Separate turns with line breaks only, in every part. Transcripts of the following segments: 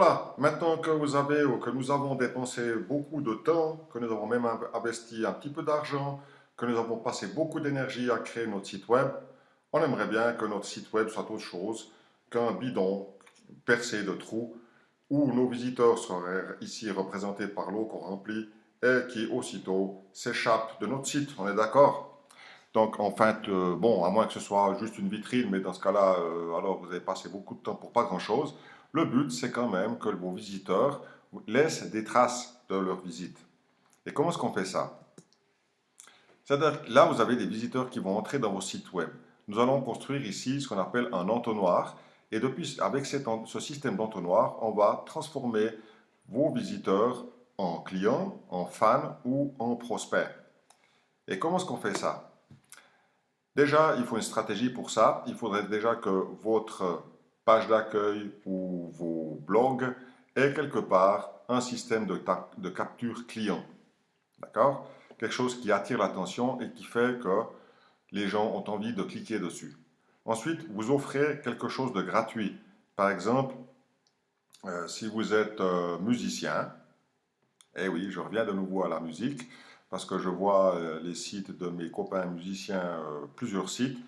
Voilà, maintenant que vous avez ou que nous avons dépensé beaucoup de temps, que nous avons même investi un petit peu d'argent, que nous avons passé beaucoup d'énergie à créer notre site web, on aimerait bien que notre site web soit autre chose qu'un bidon percé de trous où nos visiteurs seraient ici représentés par l'eau qu'on remplit et qui aussitôt s'échappent de notre site. On est d'accord? Donc en fait, bon, à moins que ce soit juste une vitrine, mais dans ce cas-là, alors vous avez passé beaucoup de temps pour pas grand-chose. Le but, c'est quand même que vos visiteurs laissent des traces de leur visite. Et comment est-ce qu'on fait ça? C'est-à-dire que là, vous avez des visiteurs qui vont entrer dans vos sites web. Nous allons construire ici ce qu'on appelle un entonnoir. Et depuis, avec ce système d'entonnoir, on va transformer vos visiteurs en clients, en fans ou en prospects. Et comment est-ce qu'on fait ça? Déjà, il faut une stratégie pour ça. Il faudrait déjà que votre page d'accueil ou vos blogs aient quelque part un système de capture client. D'accord? Quelque chose qui attire l'attention et qui fait que les gens ont envie de cliquer dessus. Ensuite, vous offrez quelque chose de gratuit. Par exemple, si vous êtes musicien, eh oui, je reviens de nouveau à la musique, parce que je vois les sites de mes copains musiciens, plusieurs sites,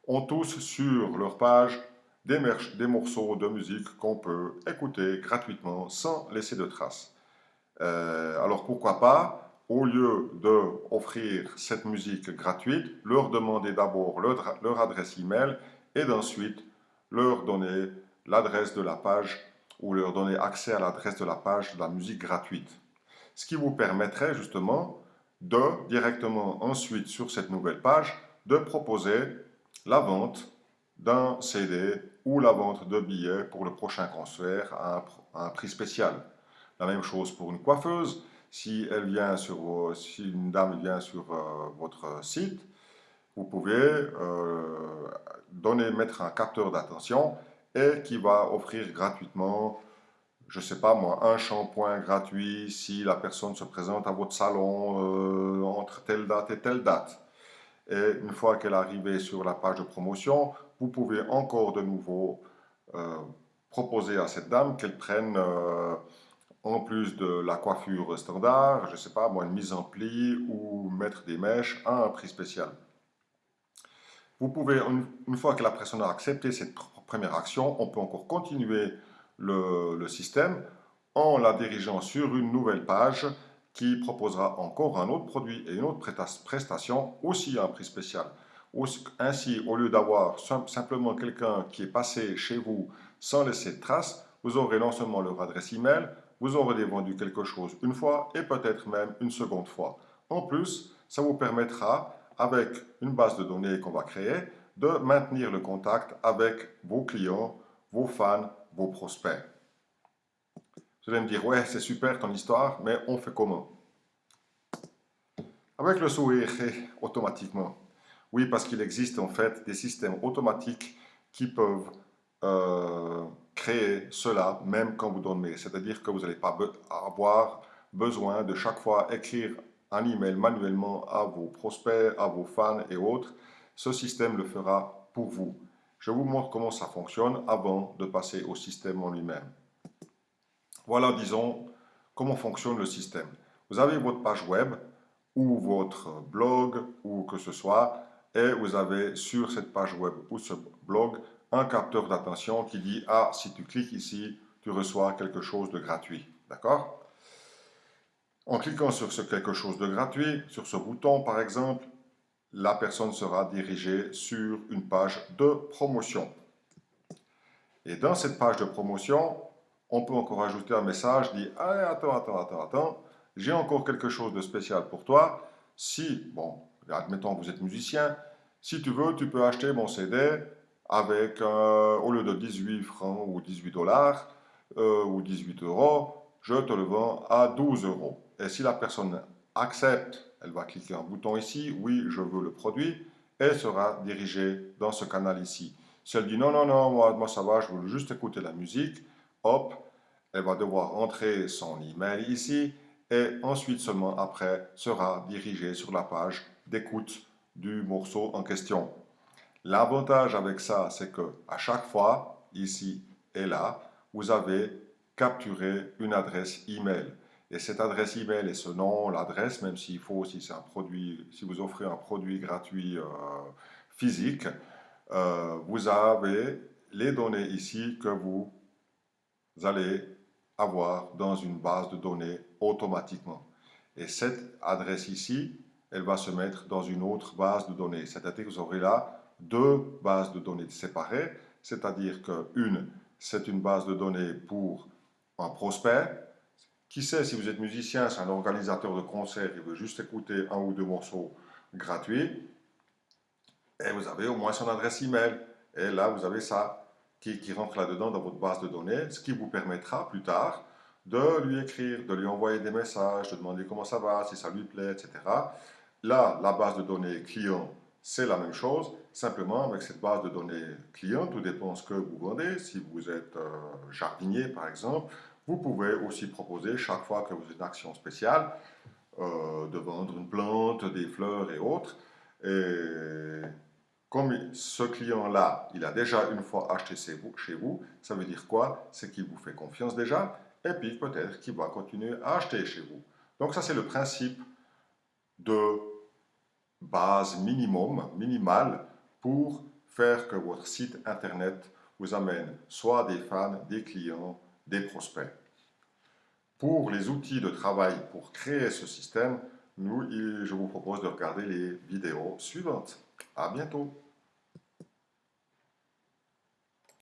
ont tous sur leur page des morceaux de musique qu'on peut écouter gratuitement sans laisser de traces. Alors pourquoi pas, au lieu d'offrir cette musique gratuite, leur demander d'abord leur adresse email et d'ensuite leur donner l'adresse de la page ou leur donner accès à l'adresse de la page de la musique gratuite. Ce qui vous permettrait justement de directement ensuite sur cette nouvelle page de proposer la vente d'un CD ou la vente de billets pour le prochain concert à un prix spécial. La même chose pour une coiffeuse. Si une dame vient sur votre site, vous pouvez mettre un capteur d'attention et qui va offrir gratuitement, je ne sais pas moi, un shampoing gratuit si la personne se présente à votre salon entre telle date et telle date. Et une fois qu'elle est arrivée sur la page de promotion, vous pouvez encore de nouveau euh, proposer à cette dame qu'elle prenne, en plus de la coiffure standard, je ne sais pas, moi, une mise en pli ou mettre des mèches à un prix spécial. Vous pouvez, une fois que la personne a accepté cette première action, on peut encore continuer le système en la dirigeant sur une nouvelle page qui proposera encore un autre produit et une autre prestation, aussi à un prix spécial. Ainsi, au lieu d'avoir simplement quelqu'un qui est passé chez vous sans laisser de traces, vous aurez non seulement leur adresse email, vous aurez vendu quelque chose une fois et peut-être même une seconde fois. En plus, ça vous permettra, avec une base de données qu'on va créer, de maintenir le contact avec vos clients, vos fans, vos prospects. Vous allez me dire, ouais, c'est super ton histoire, mais on fait comment? Avec le sourire, automatiquement. Oui, parce qu'il existe en fait des systèmes automatiques qui peuvent créer cela même quand vous dormez. C'est-à-dire que vous n'allez pas avoir besoin de chaque fois écrire un email manuellement à vos prospects, à vos fans et autres. Ce système le fera pour vous. Je vous montre comment ça fonctionne avant de passer au système en lui-même. Voilà, disons, comment fonctionne le système. Vous avez votre page web ou votre blog ou que ce soit, et vous avez sur cette page web ou ce blog un capteur d'attention qui dit ah, si tu cliques ici, tu reçois quelque chose de gratuit. D'accord? En cliquant sur ce quelque chose de gratuit, sur ce bouton par exemple, la personne sera dirigée sur une page de promotion. Et dans cette page de promotion, on peut encore ajouter un message dit allez, attends, j'ai encore quelque chose de spécial pour toi. Si, bon, admettons que vous êtes musicien, si tu veux, tu peux acheter mon CD avec, au lieu de 18 francs ou 18 dollars ou 18 euros, je te le vends à 12 euros. Et si la personne accepte, elle va cliquer un bouton ici, oui, je veux le produit, et sera dirigée dans ce canal ici. Si elle dit non, non, non, moi ça va, je veux juste écouter la musique, hop, elle va devoir entrer son email ici et ensuite seulement après sera dirigée sur la page d'écoute du morceau en question. L'avantage avec ça, c'est que à chaque fois, ici et là, vous avez capturer une adresse email. Et cette adresse email et ce nom, l'adresse, même s'il faut, si c'est un produit, si vous offrez un produit gratuit physique, vous avez les données ici que vous allez avoir dans une base de données automatiquement. Et cette adresse ici, elle va se mettre dans une autre base de données. C'est-à-dire que vous aurez là deux bases de données séparées. C'est-à-dire qu'une, c'est une base de données pour un prospect. Qui sait, si vous êtes musicien, c'est un organisateur de concert, il veut juste écouter un ou deux morceaux gratuits, et vous avez au moins son adresse email. Et là, vous avez ça qui rentre là-dedans dans votre base de données, ce qui vous permettra plus tard de lui écrire, de lui envoyer des messages, de demander comment ça va, si ça lui plaît, etc. Là, la base de données client, c'est la même chose, simplement avec cette base de données client, tout dépend de ce que vous vendez. Si vous êtes jardinier, par exemple, vous pouvez aussi proposer, chaque fois que vous avez une action spéciale, de vendre une plante, des fleurs et autres. Et comme ce client-là, il a déjà une fois acheté chez vous, ça veut dire quoi? C'est qu'il vous fait confiance déjà, et puis peut-être qu'il va continuer à acheter chez vous. Donc ça, c'est le principe de base minimum, minimale, pour faire que votre site Internet vous amène soit des fans, des clients, des prospects. Pour les outils de travail pour créer ce système, je vous propose de regarder les vidéos suivantes. À bientôt!